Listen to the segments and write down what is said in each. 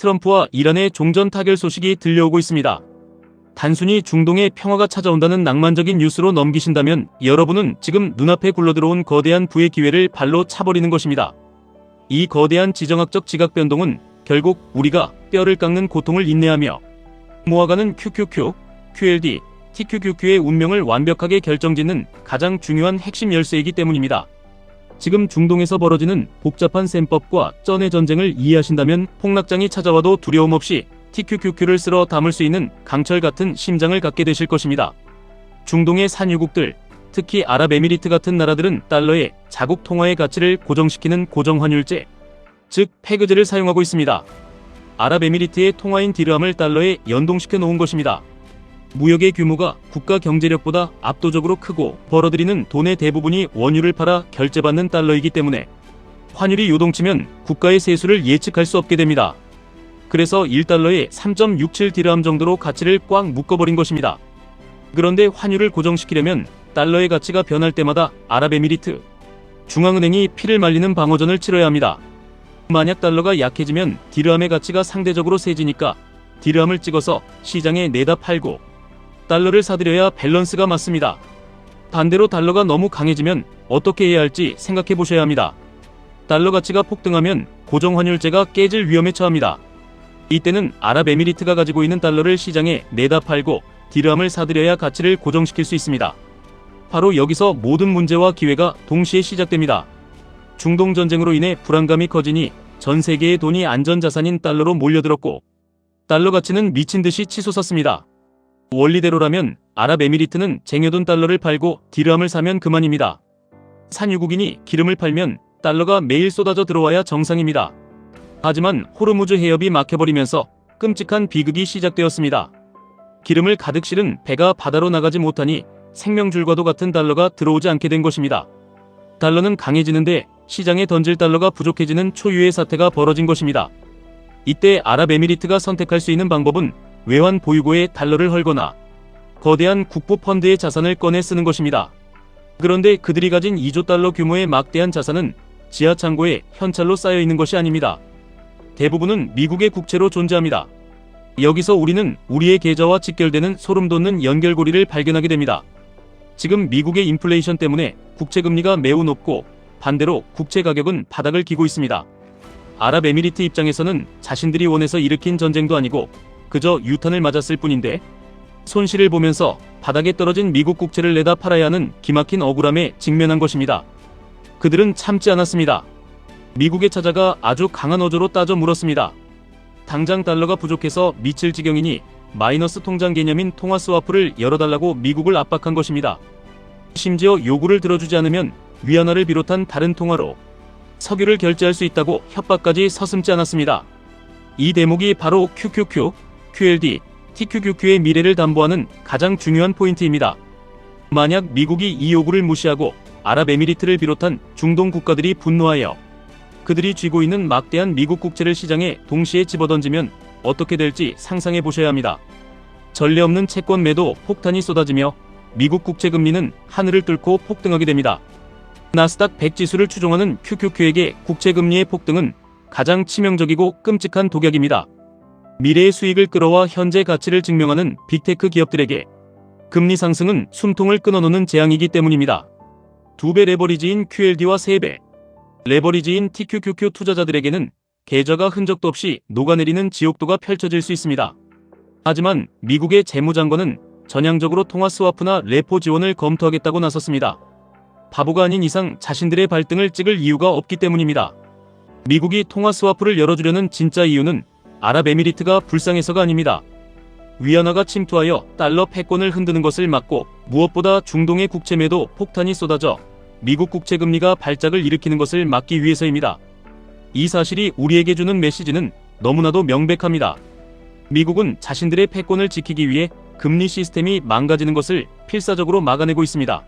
트럼프와 이란의 종전 타결 소식이 들려오고 있습니다. 단순히 중동의 평화가 찾아온다는 낭만적인 뉴스로 넘기신다면 여러분은 지금 눈앞에 굴러들어온 거대한 부의 기회를 발로 차버리는 것입니다. 이 거대한 지정학적 지각 변동은 결국 우리가 뼈를 깎는 고통을 인내하며 모아가는 QQQ, QLD, TQQQ의 운명을 완벽하게 결정짓는 가장 중요한 핵심 열쇠이기 때문입니다. 지금 중동에서 벌어지는 복잡한 셈법과 쩐의 전쟁을 이해하신다면 폭락장이 찾아와도 두려움 없이 TQQQ를 쓸어 담을 수 있는 강철 같은 심장을 갖게 되실 것입니다. 중동의 산유국들, 특히 아랍에미리트 같은 나라들은 달러의 자국 통화의 가치를 고정시키는 고정환율제, 즉 페그제를 사용하고 있습니다. 아랍에미리트의 통화인 디르함을 달러에 연동시켜 놓은 것입니다. 무역의 규모가 국가 경제력보다 압도적으로 크고 벌어들이는 돈의 대부분이 원유를 팔아 결제받는 달러이기 때문에 환율이 요동치면 국가의 세수를 예측할 수 없게 됩니다. 그래서 1달러에 3.67 디르함 정도로 가치를 꽉 묶어버린 것입니다. 그런데 환율을 고정시키려면 달러의 가치가 변할 때마다 아랍에미리트 중앙은행이 피를 말리는 방어전을 치러야 합니다. 만약 달러가 약해지면 디르함의 가치가 상대적으로 세지니까 디르함을 찍어서 시장에 내다 팔고 달러를 사들여야 밸런스가 맞습니다. 반대로 달러가 너무 강해지면 어떻게 해야 할지 생각해 보셔야 합니다. 달러 가치가 폭등하면 고정환율제가 깨질 위험에 처합니다. 이때는 아랍에미리트가 가지고 있는 달러를 시장에 내다 팔고 디르함을 사들여야 가치를 고정시킬 수 있습니다. 바로 여기서 모든 문제와 기회가 동시에 시작됩니다. 중동 전쟁으로 인해 불안감이 커지니 전 세계의 돈이 안전자산인 달러로 몰려들었고 달러 가치는 미친 듯이 치솟았습니다. 원리대로라면 아랍에미리트는 쟁여둔 달러를 팔고 디르함을 사면 그만입니다. 산유국인이 기름을 팔면 달러가 매일 쏟아져 들어와야 정상입니다. 하지만 호르무즈 해협이 막혀버리면서 끔찍한 비극이 시작되었습니다. 기름을 가득 실은 배가 바다로 나가지 못하니 생명줄과도 같은 달러가 들어오지 않게 된 것입니다. 달러는 강해지는데 시장에 던질 달러가 부족해지는 초유의 사태가 벌어진 것입니다. 이때 아랍에미리트가 선택할 수 있는 방법은 외환 보유고에 달러를 헐거나 거대한 국부 펀드의 자산을 꺼내 쓰는 것입니다. 그런데 그들이 가진 2조 달러 규모의 막대한 자산은 지하 창고에 현찰로 쌓여 있는 것이 아닙니다. 대부분은 미국의 국채로 존재합니다. 여기서 우리는 우리의 계좌와 직결되는 소름 돋는 연결고리를 발견하게 됩니다. 지금 미국의 인플레이션 때문에 국채 금리가 매우 높고 반대로 국채 가격은 바닥을 기고 있습니다. 아랍에미리트 입장에서는 자신들이 원해서 일으킨 전쟁도 아니고 그저 유탄을 맞았을 뿐인데 손실을 보면서 바닥에 떨어진 미국 국채를 내다 팔아야 하는 기막힌 억울함에 직면한 것입니다. 그들은 참지 않았습니다. 미국에 찾아가 아주 강한 어조로 따져 물었습니다. 당장 달러가 부족해서 미칠 지경이니 마이너스 통장 개념인 통화 스와프를 열어달라고 미국을 압박한 것입니다. 심지어 요구를 들어주지 않으면 위안화를 비롯한 다른 통화로 석유를 결제할 수 있다고 협박까지 서슴지 않았습니다. 이 대목이 바로 QQQ, QLD, TQQQ의 미래를 담보하는 가장 중요한 포인트입니다. 만약 미국이 이 요구를 무시하고 아랍에미리트를 비롯한 중동 국가들이 분노하여 그들이 쥐고 있는 막대한 미국 국채를 시장에 동시에 집어던지면 어떻게 될지 상상해 보셔야 합니다. 전례 없는 채권 매도 폭탄이 쏟아지며 미국 국채 금리는 하늘을 뚫고 폭등하게 됩니다. 나스닥 100 지수를 추종하는 QQQ에게 국채 금리의 폭등은 가장 치명적이고 끔찍한 독약입니다. 미래의 수익을 끌어와 현재 가치를 증명하는 빅테크 기업들에게 금리 상승은 숨통을 끊어놓는 재앙이기 때문입니다. 2배 레버리지인 QLD와 3배 레버리지인 TQQQ 투자자들에게는 계좌가 흔적도 없이 녹아내리는 지옥도가 펼쳐질 수 있습니다. 하지만 미국의 재무장관은 전향적으로 통화 스와프나 레포 지원을 검토하겠다고 나섰습니다. 바보가 아닌 이상 자신들의 발등을 찍을 이유가 없기 때문입니다. 미국이 통화 스와프를 열어주려는 진짜 이유는 아랍에미리트가 불쌍해서가 아닙니다. 위안화가 침투하여 달러 패권을 흔드는 것을 막고 무엇보다 중동의 국채 매도 폭탄이 쏟아져 미국 국채 금리가 발작을 일으키는 것을 막기 위해서입니다. 이 사실이 우리에게 주는 메시지는 너무나도 명백합니다. 미국은 자신들의 패권을 지키기 위해 금리 시스템이 망가지는 것을 필사적으로 막아내고 있습니다.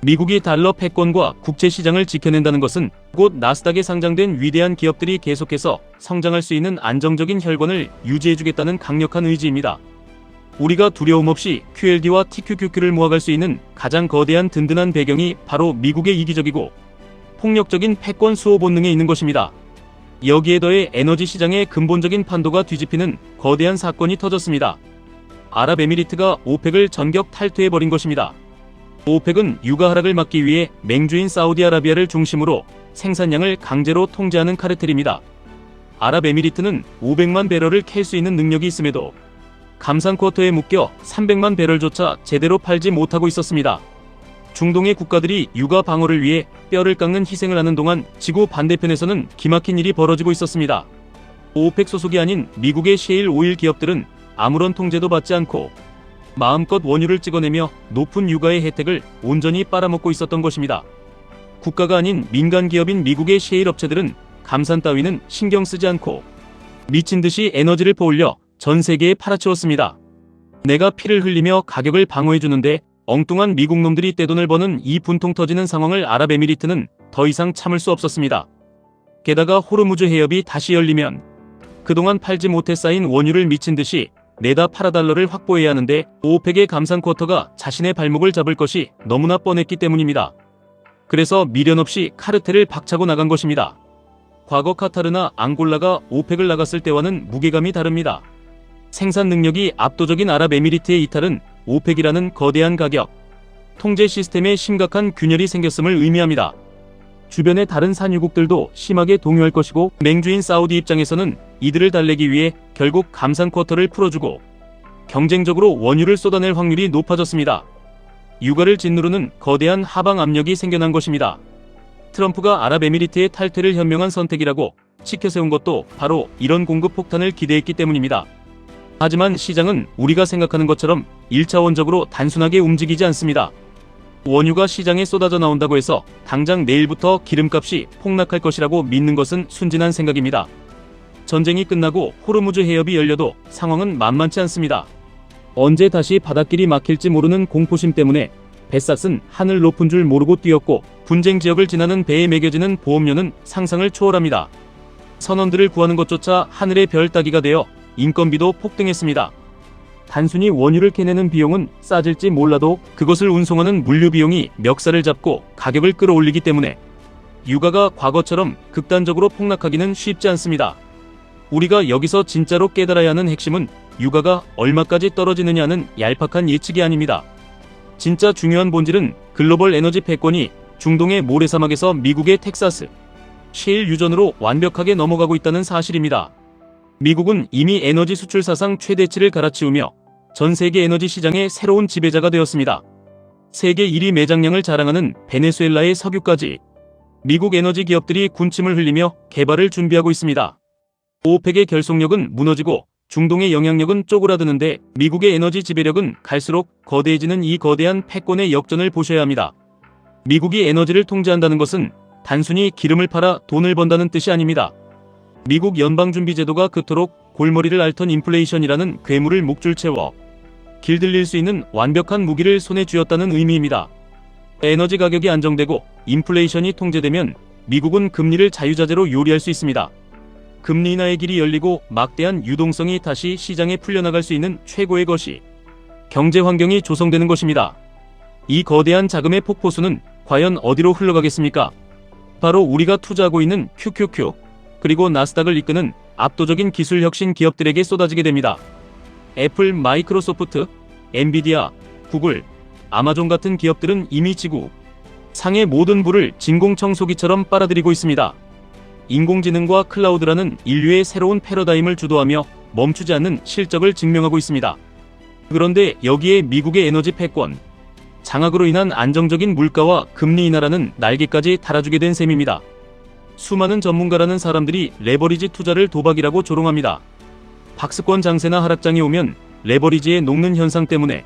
미국이 달러 패권과 국채 시장을 지켜낸다는 것은 곧 나스닥에 상장된 위대한 기업들이 계속해서 성장할 수 있는 안정적인 혈관을 유지해주겠다는 강력한 의지입니다. 우리가 두려움 없이 QLD와 TQQQ를 모아갈 수 있는 가장 거대한 든든한 배경이 바로 미국의 이기적이고 폭력적인 패권 수호 본능에 있는 것입니다. 여기에 더해 에너지 시장의 근본적인 판도가 뒤집히는 거대한 사건이 터졌습니다. 아랍에미리트가 오펙을 전격 탈퇴해버린 것입니다. 오펙은 유가 하락을 막기 위해 맹주인 사우디아라비아를 중심으로 생산량을 강제로 통제하는 카르텔입니다. 아랍에미리트는 500만 배럴을 캘 수 있는 능력이 있음에도 감산 쿼터에 묶여 300만 배럴조차 제대로 팔지 못하고 있었습니다. 중동의 국가들이 유가 방어를 위해 뼈를 깎는 희생을 하는 동안 지구 반대편에서는 기막힌 일이 벌어지고 있었습니다. 오펙 소속이 아닌 미국의 셰일 오일 기업들은 아무런 통제도 받지 않고 마음껏 원유를 찍어내며 높은 유가의 혜택을 온전히 빨아먹고 있었던 것입니다. 국가가 아닌 민간 기업인 미국의 셰일 업체들은 감산 따위는 신경 쓰지 않고 미친 듯이 에너지를 퍼올려 전 세계에 팔아치웠습니다. 내가 피를 흘리며 가격을 방어해주는데 엉뚱한 미국 놈들이 떼돈을 버는 이 분통 터지는 상황을 아랍에미리트는 더 이상 참을 수 없었습니다. 게다가 호르무즈 해협이 다시 열리면 그동안 팔지 못해 쌓인 원유를 미친 듯이 내다 $8 확보해야 하는데 오펙의 감산 쿼터가 자신의 발목을 잡을 것이 너무나 뻔했기 때문입니다. 그래서 미련 없이 카르텔을 박차고 나간 것입니다. 과거 카타르나 앙골라가 오펙을 나갔을 때와는 무게감이 다릅니다. 생산 능력이 압도적인 아랍에미리트의 이탈은 오펙이라는 거대한 가격, 통제 시스템에 심각한 균열이 생겼음을 의미합니다. 주변의 다른 산유국들도 심하게 동요할 것이고 맹주인 사우디 입장에서는 이들을 달래기 위해 결국 감산 쿼터를 풀어주고 경쟁적으로 원유를 쏟아낼 확률이 높아졌습니다. 유가를 짓누르는 거대한 하방 압력이 생겨난 것입니다. 트럼프가 아랍에미리트의 탈퇴를 현명한 선택이라고 치켜세운 것도 바로 이런 공급 폭탄을 기대했기 때문입니다. 하지만 시장은 우리가 생각하는 것처럼 1차원적으로 단순하게 움직이지 않습니다. 원유가 시장에 쏟아져 나온다고 해서 당장 내일부터 기름값이 폭락할 것이라고 믿는 것은 순진한 생각입니다. 전쟁이 끝나고 호르무즈 해협이 열려도 상황은 만만치 않습니다. 언제 다시 바닷길이 막힐지 모르는 공포심 때문에 뱃삭은 하늘 높은 줄 모르고 뛰었고 분쟁 지역을 지나는 배에 매겨지는 보험료는 상상을 초월합니다. 선원들을 구하는 것조차 하늘의 별 따기가 되어 인건비도 폭등했습니다. 단순히 원유를 캐내는 비용은 싸질지 몰라도 그것을 운송하는 물류 비용이 멱살을 잡고 가격을 끌어올리기 때문에 유가가 과거처럼 극단적으로 폭락하기는 쉽지 않습니다. 우리가 여기서 진짜로 깨달아야 하는 핵심은 유가가 얼마까지 떨어지느냐는 얄팍한 예측이 아닙니다. 진짜 중요한 본질은 글로벌 에너지 패권이 중동의 모래사막에서 미국의 텍사스, 셰일 유전으로 완벽하게 넘어가고 있다는 사실입니다. 미국은 이미 에너지 수출 사상 최대치를 갈아치우며 전 세계 에너지 시장의 새로운 지배자가 되었습니다. 세계 1위 매장량을 자랑하는 베네수엘라의 석유까지 미국 에너지 기업들이 군침을 흘리며 개발을 준비하고 있습니다. 오펙의 결속력은 무너지고 중동의 영향력은 쪼그라드는데 미국의 에너지 지배력은 갈수록 거대해지는 이 거대한 패권의 역전을 보셔야 합니다. 미국이 에너지를 통제한다는 것은 단순히 기름을 팔아 돈을 번다는 뜻이 아닙니다. 미국 연방준비제도가 그토록 골머리를 앓던 인플레이션이라는 괴물을 목줄 채워 길들일 수 있는 완벽한 무기를 손에 쥐었다는 의미입니다. 에너지 가격이 안정되고 인플레이션이 통제되면 미국은 금리를 자유자재로 요리할 수 있습니다. 금리 인하의 길이 열리고 막대한 유동성이 다시 시장에 풀려나갈 수 있는 최고의 것이 경제 환경이 조성되는 것입니다. 이 거대한 자금의 폭포수는 과연 어디로 흘러가겠습니까? 바로 우리가 투자하고 있는 QQQ 그리고 나스닥을 이끄는 압도적인 기술 혁신 기업들에게 쏟아지게 됩니다. 애플, 마이크로소프트, 엔비디아, 구글, 아마존 같은 기업들은 이미 지구 상의 모든 부를 진공청소기처럼 빨아들이고 있습니다. 인공지능과 클라우드라는 인류의 새로운 패러다임을 주도하며 멈추지 않는 실적을 증명하고 있습니다. 그런데 여기에 미국의 에너지 패권, 장악으로 인한 안정적인 물가와 금리 인하라는 날개까지 달아주게 된 셈입니다. 수많은 전문가라는 사람들이 레버리지 투자를 도박이라고 조롱합니다. 박스권 장세나 하락장이 오면 레버리지의 녹는 현상 때문에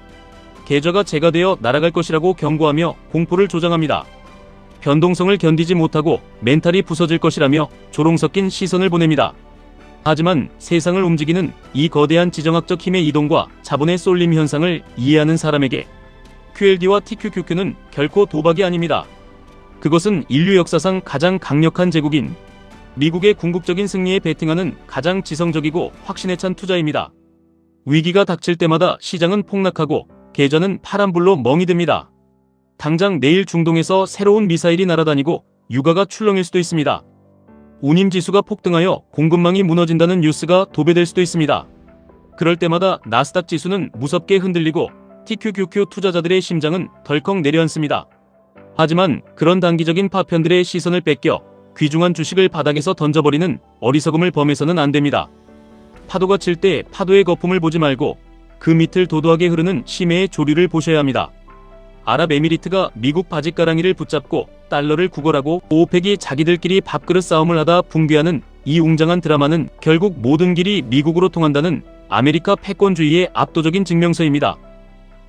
계좌가 재가 되어 날아갈 것이라고 경고하며 공포를 조장합니다. 변동성을 견디지 못하고 멘탈이 부서질 것이라며 조롱 섞인 시선을 보냅니다. 하지만 세상을 움직이는 이 거대한 지정학적 힘의 이동과 자본의 쏠림 현상을 이해하는 사람에게 QLD와 TQQQ는 결코 도박이 아닙니다. 그것은 인류 역사상 가장 강력한 제국인 미국의 궁극적인 승리에 베팅하는 가장 지성적이고 확신에 찬 투자입니다. 위기가 닥칠 때마다 시장은 폭락하고 계좌는 파란불로 멍이 듭니다. 당장 내일 중동에서 새로운 미사일이 날아다니고 유가가 출렁일 수도 있습니다. 운임지수가 폭등하여 공급망이 무너진다는 뉴스가 도배될 수도 있습니다. 그럴 때마다 나스닥 지수는 무섭게 흔들리고 TQQQ 투자자들의 심장은 덜컥 내려앉습니다. 하지만 그런 단기적인 파편들의 시선을 뺏겨 귀중한 주식을 바닥에서 던져버리는 어리석음을 범해서는 안 됩니다. 파도가 칠 때 파도의 거품을 보지 말고 그 밑을 도도하게 흐르는 심해의 조류를 보셔야 합니다. 아랍에미리트가 미국 바짓가랑이를 붙잡고 달러를 구걸하고 오펙이 자기들끼리 밥그릇 싸움을 하다 붕괴하는 이 웅장한 드라마는 결국 모든 길이 미국으로 통한다는 아메리카 패권주의의 압도적인 증명서입니다.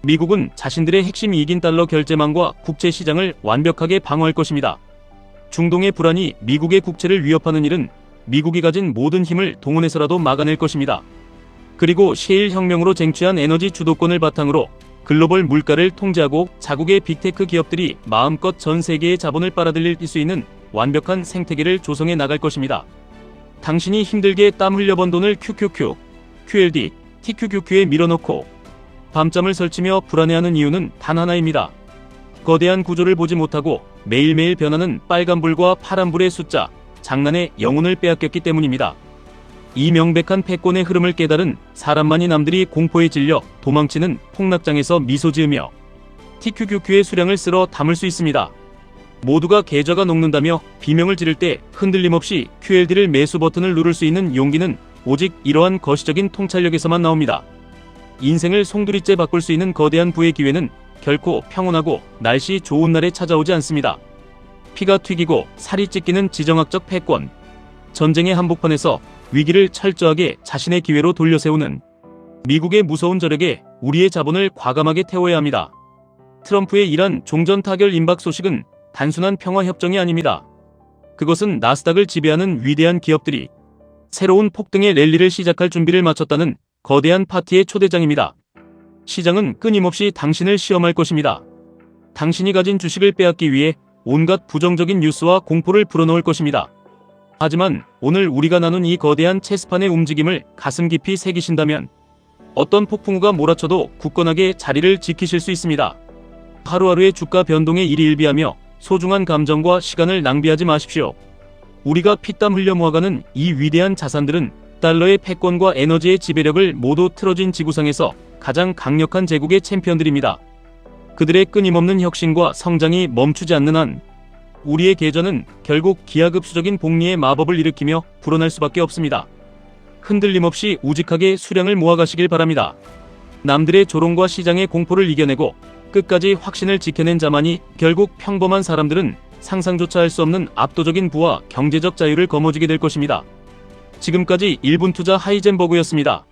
미국은 자신들의 핵심 이익인 달러 결제망과 국채 시장을 완벽하게 방어할 것입니다. 중동의 불안이 미국의 국채를 위협하는 일은 미국이 가진 모든 힘을 동원해서라도 막아낼 것입니다. 그리고 셰일 혁명으로 쟁취한 에너지 주도권을 바탕으로 글로벌 물가를 통제하고 자국의 빅테크 기업들이 마음껏 전 세계의 자본을 빨아들일 수 있는 완벽한 생태계를 조성해 나갈 것입니다. 당신이 힘들게 땀 흘려 번 돈을 QQQ, QLD, TQQQ에 밀어넣고 밤잠을 설치며 불안해하는 이유는 단 하나입니다. 거대한 구조를 보지 못하고 매일매일 변하는 빨간불과 파란불의 숫자, 장난에 영혼을 빼앗겼기 때문입니다. 이 명백한 패권의 흐름을 깨달은 사람만이 남들이 공포에 질려 도망치는 폭락장에서 미소 지으며 TQQQ의 수량을 쓸어 담을 수 있습니다. 모두가 계좌가 녹는다며 비명을 지를 때 흔들림 없이 QLD를 매수 버튼을 누를 수 있는 용기는 오직 이러한 거시적인 통찰력에서만 나옵니다. 인생을 송두리째 바꿀 수 있는 거대한 부의 기회는 결코 평온하고 날씨 좋은 날에 찾아오지 않습니다. 피가 튀기고 살이 찢기는 지정학적 패권, 전쟁의 한복판에서 위기를 철저하게 자신의 기회로 돌려세우는 미국의 무서운 저력에 우리의 자본을 과감하게 태워야 합니다. 트럼프의 이란 종전 타결 임박 소식은 단순한 평화협정이 아닙니다. 그것은 나스닥을 지배하는 위대한 기업들이 새로운 폭등의 랠리를 시작할 준비를 마쳤다는 거대한 파티의 초대장입니다. 시장은 끊임없이 당신을 시험할 것입니다. 당신이 가진 주식을 빼앗기 위해 온갖 부정적인 뉴스와 공포를 불어넣을 것입니다. 하지만 오늘 우리가 나눈 이 거대한 체스판의 움직임을 가슴 깊이 새기신다면 어떤 폭풍우가 몰아쳐도 굳건하게 자리를 지키실 수 있습니다. 하루하루의 주가 변동에 일희일비하며 소중한 감정과 시간을 낭비하지 마십시오. 우리가 피땀 흘려 모아가는 이 위대한 자산들은 달러의 패권과 에너지의 지배력을 모두 틀어진 지구상에서 가장 강력한 제국의 챔피언들입니다. 그들의 끊임없는 혁신과 성장이 멈추지 않는 한 우리의 계좌는 결국 기하급수적인 복리의 마법을 일으키며 불어날 수밖에 없습니다. 흔들림 없이 우직하게 수량을 모아가시길 바랍니다. 남들의 조롱과 시장의 공포를 이겨내고 끝까지 확신을 지켜낸 자만이 결국 평범한 사람들은 상상조차 할 수 없는 압도적인 부와 경제적 자유를 거머쥐게 될 것입니다. 지금까지 1분 투자 하이젠버그였습니다.